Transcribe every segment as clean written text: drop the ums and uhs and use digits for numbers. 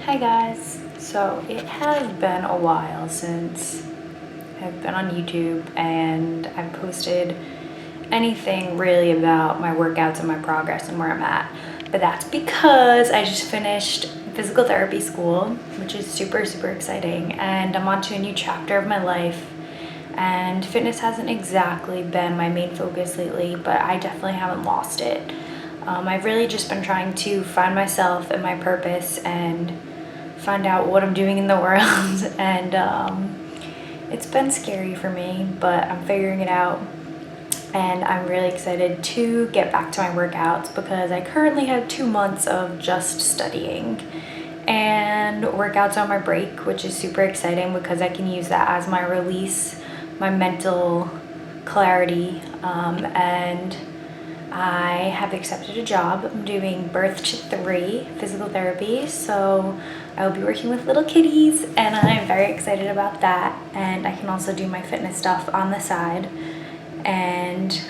Hi guys. So it has been a while since I've been on YouTube and I've posted anything really about my workouts and my progress and where I'm at. But that's because I just finished physical therapy school, which is super exciting, and I'm on to a new chapter of my life. And fitness hasn't exactly been my main focus lately, but I definitely haven't lost it. I've really just been trying to find myself and my purpose and find out what I'm doing in the world. And it's been scary for me, but I'm figuring it out. And I'm really excited to get back to my workouts because I currently have 2 months of just studying and workouts on my break, which is super exciting because I can use that as my release, my mental clarity, and I have accepted a job. I'm doing birth to 3 physical therapy, so I will be working with little kitties, and I'm very excited about that. And I can also do my fitness stuff on the side, and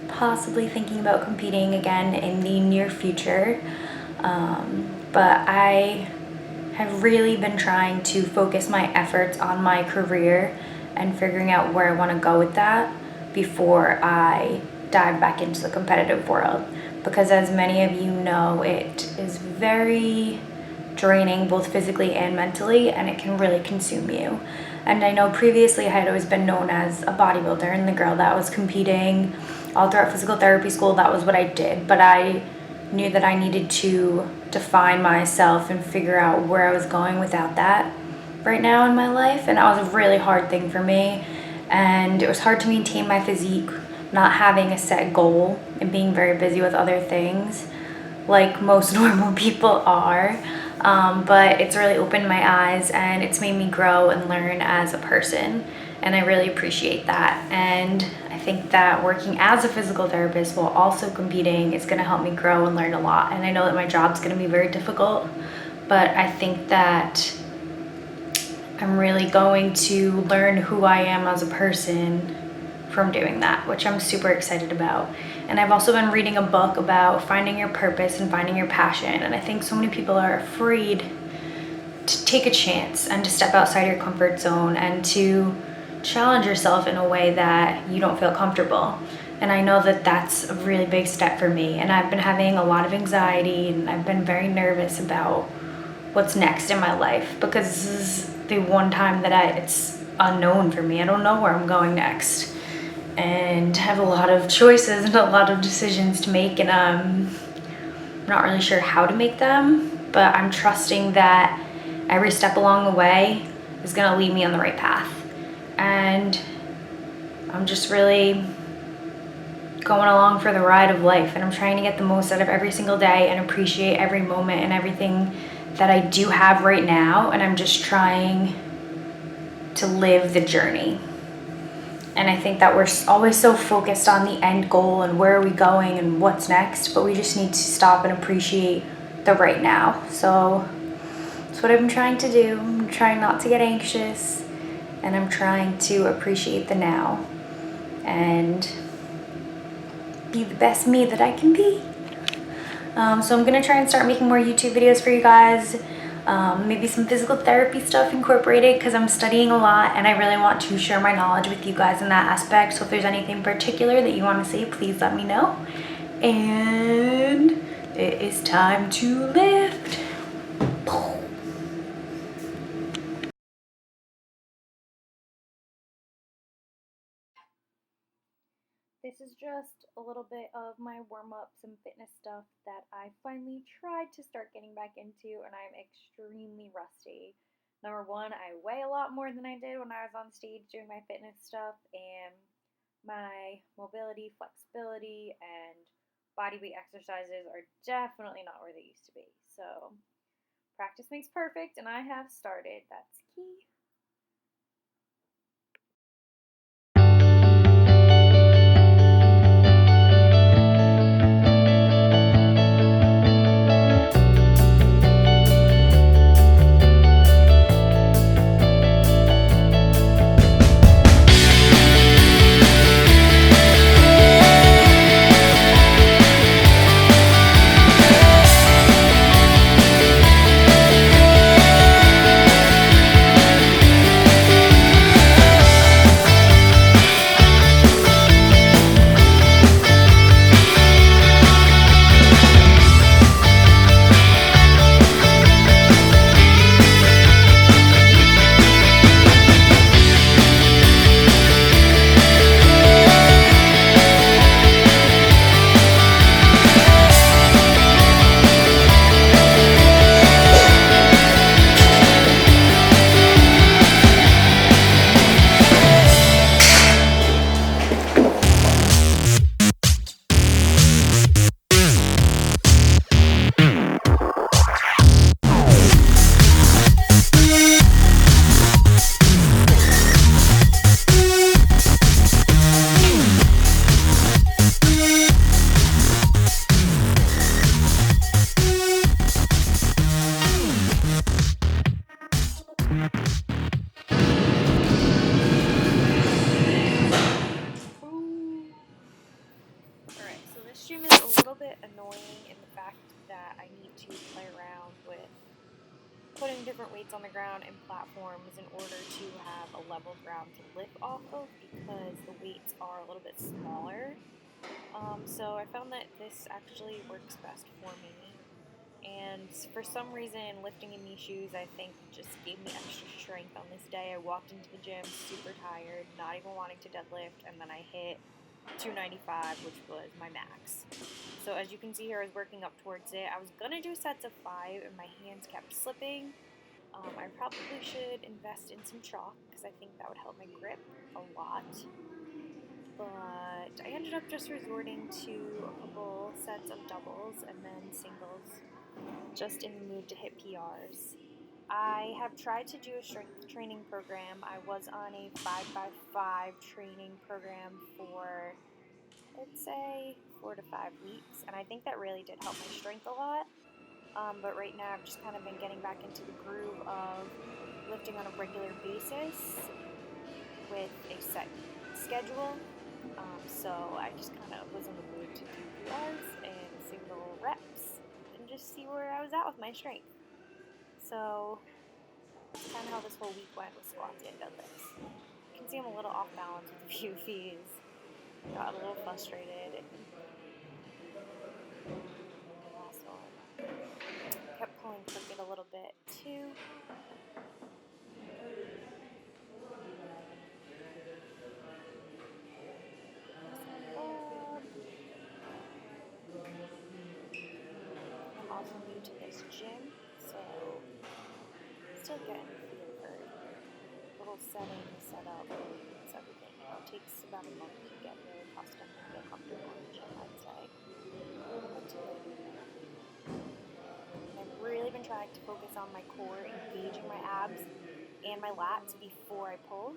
possibly thinking about competing again in the near future. But I have really been trying to focus my efforts on my career and figuring out where I want to go with that before I dive back into the competitive world, because as many of you know, it is very draining both physically and mentally, and it can really consume you. And I know previously I had always been known as a bodybuilder and the girl that was competing all throughout physical therapy school. That was what I did, but I knew that I needed to define myself and figure out where I was going without that right now in my life. And that was a really hard thing for me, and it was hard to maintain my physique, not having a set goal and being very busy with other things like most normal people are. But it's really opened my eyes and it's made me grow and learn as a person, and I really appreciate that. And I think that working as a physical therapist while also competing is going to help me grow and learn a lot. And I know that my job's going to be very difficult, but I think that I'm really going to learn who I am as a person from doing that, which I'm super excited about. And I've also been reading a book about finding your purpose and finding your passion, and I think so many people are afraid to take a chance and to step outside your comfort zone and to challenge yourself in a way that you don't feel comfortable. And I know that that's a really big step for me, and I've been having a lot of anxiety and I've been very nervous about what's next in my life, because this is the one time that it's unknown for me. I don't know where I'm going next, and have a lot of choices and a lot of decisions to make, and I'm not really sure how to make them, but I'm trusting that every step along the way is going to lead me on the right path. And I'm just really going along for the ride of life, and I'm trying to get the most out of every single day and appreciate every moment and everything that I do have right now, and I'm just trying to live the journey. And I think that we're always so focused on the end goal and where are we going and what's next, but we just need to stop and appreciate the right now. So that's what I've been trying to do. I'm trying not to get anxious, and I'm trying to appreciate the now and be the best me that I can be. So I'm gonna try and start making more YouTube videos for you guys. Maybe some physical therapy stuff incorporated, because I'm studying a lot and I really want to share my knowledge with you guys in that aspect. So if there's anything particular that you want to see, please let me know. And it is time to lift. This is just a little bit of my warm-up, some fitness stuff that I finally tried to start getting back into, and I'm extremely rusty. Number one, I weigh a lot more than I did when I was on stage doing my fitness stuff, and my mobility, flexibility, and body weight exercises are definitely not where they used to be. So practice makes perfect, and I have started. That's key. little bit annoying in the fact that I need to play around with putting different weights on the ground and platforms in order to have a level ground to lift off of because the weights are a little bit smaller. So I found that this actually works best for me. And for some reason, lifting in these shoes, I think, just gave me extra strength on this day. I walked into the gym super tired, not even wanting to deadlift, and then I hit 295, which was my max. So as you can see here, I was working up towards it. I was going to do sets of 5, and my hands kept slipping. I probably should invest in some chalk, because I think that would help my grip a lot. But I ended up just resorting to a couple sets of doubles and then singles, just in the mood to hit PRs. I have tried to do a strength training program. I was on a 5x5 training program for, I'd say, 4 to 5 weeks, and I think that really did help my strength a lot. But right now I've just kind of been getting back into the groove of lifting on a regular basis with a set schedule. So I just kind of was in the mood to do PRs and single reps and just see where I was at with my strength. So that's kind of how this whole week went with squats and deadlifts. You can see I'm a little off balance with a few of these. Got a little frustrated. And the last one kept pulling crooked a little bit too. I'm also new to this gym, so still getting a feel for the whole setting, setup, weights, everything. It takes about a month to get really accustomed and get comfortable in the gym, I'd say. But to get in there. I've really been trying to focus on my core, engaging my abs and my lats before I pull.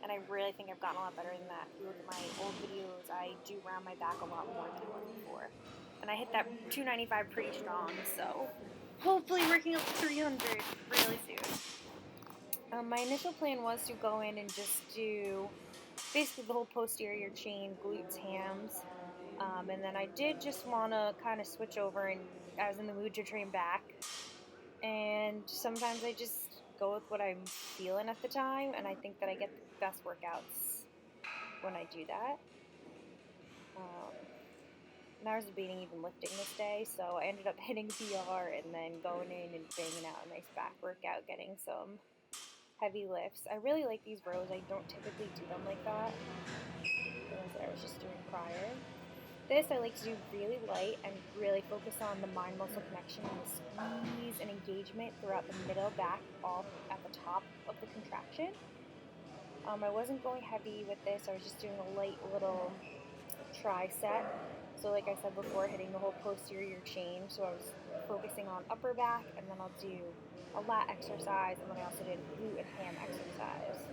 And I really think I've gotten a lot better than that. If you look at my old videos, I do round my back a lot more than I was before. And I hit that 295 pretty strong, so hopefully working up to 300 really soon. My initial plan was to go in and just do basically the whole posterior chain, glutes, hams. And then I did just want to kind of switch over, and I was in the mood to train back. And sometimes I just go with what I'm feeling at the time, and I think that I get the best workouts when I do that. And I was debating even lifting this day, so I ended up hitting PR and then going in and banging out a nice back workout, getting some heavy lifts. I really like these rows. I don't typically do them like that. The ones that I was just doing prior. This I like to do really light and really focus on the mind-muscle connection and the squeeze and engagement throughout the middle, back, all at the top of the contraction. I wasn't going heavy with this. I was just doing a light little tricep. So like I said before, hitting the whole posterior chain. So I was focusing on upper back, and then I'll do a lat exercise, and then I also did a glute and ham exercise.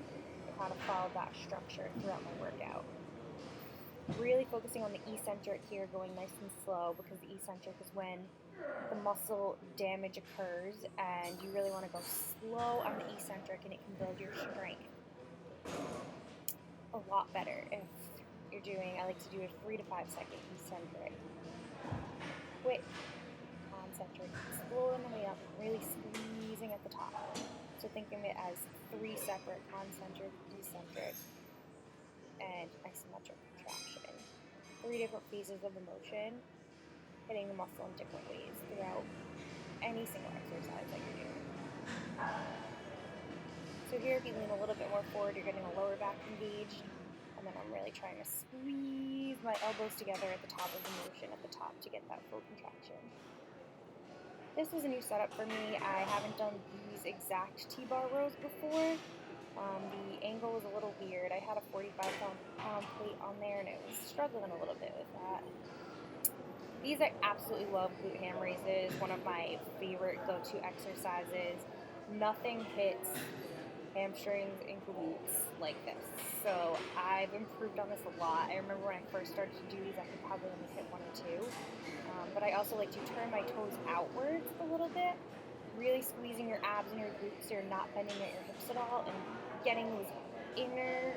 I kind of followed that structure throughout my workout. Really focusing on the eccentric here, going nice and slow, because the eccentric is when the muscle damage occurs, and you really want to go slow on the eccentric, and it can build your strength a lot better if you're doing, I like to do a 3 to 5 second eccentric, quick concentric, slowing the way up, really squeezing at the top. So think of it as 3 separate concentric, eccentric, and isometric contraction. 3 different phases of the motion, hitting the muscle in different ways throughout any single exercise that you're doing. So here, if you lean a little bit more forward, you're getting a lower back engaged, and then I'm really trying to squeeze my elbows together at the top of the motion, at the top, to get that full contraction. This was a new setup for me. I haven't done these exact T-bar rows before. The angle was a little weird. I had a 45-pound plate on there, and I was struggling a little bit with that. These I absolutely love glute ham raises, one of my favorite go-to exercises. Nothing hits hamstrings and glutes like this. So I've improved on this a lot. I remember when I first started to do these, I could probably only hit 1 or 2. But I also like to turn my toes outwards a little bit, really squeezing your abs and your glutes so you're not bending at your hips at all, and getting those inner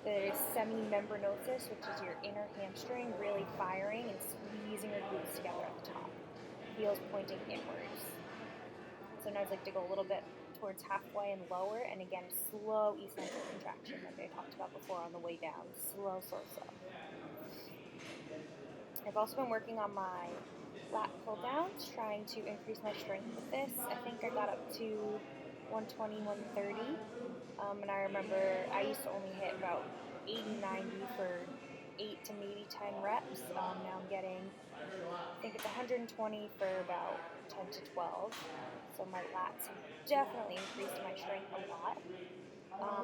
There's semimembranosus, which is your inner hamstring really firing and squeezing your glutes together at the top. Heels pointing inwards. Sometimes I like to go a little bit towards halfway and lower, and again, slow eccentric contraction like I talked about before on the way down. Slow, slow, slow. I've also been working on my lat pull downs, trying to increase my strength with this. I think I got up to 120, 130. And I remember I used to only hit about 80, 90 for 8 to maybe 10 reps. Now I'm getting, I think it's 120 for about 10 to 12. So my lats have definitely increased my strength a lot.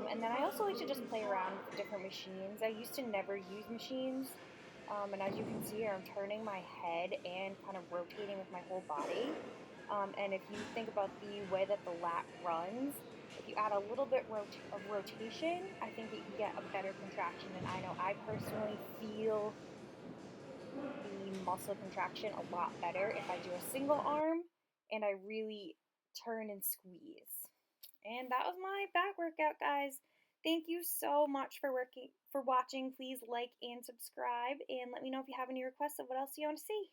And then I also like to just play around with the different machines. I used to never use machines. And as you can see here, I'm turning my head and kind of rotating with my whole body. And if you think about the way that the lat runs, if you add a little bit of rotation, I think that you get a better contraction. And I know I personally feel the muscle contraction a lot better if I do a single arm and I really turn and squeeze. And that was my back workout, guys. Thank you so much for watching. Please like and subscribe, and let me know if you have any requests of what else you want to see.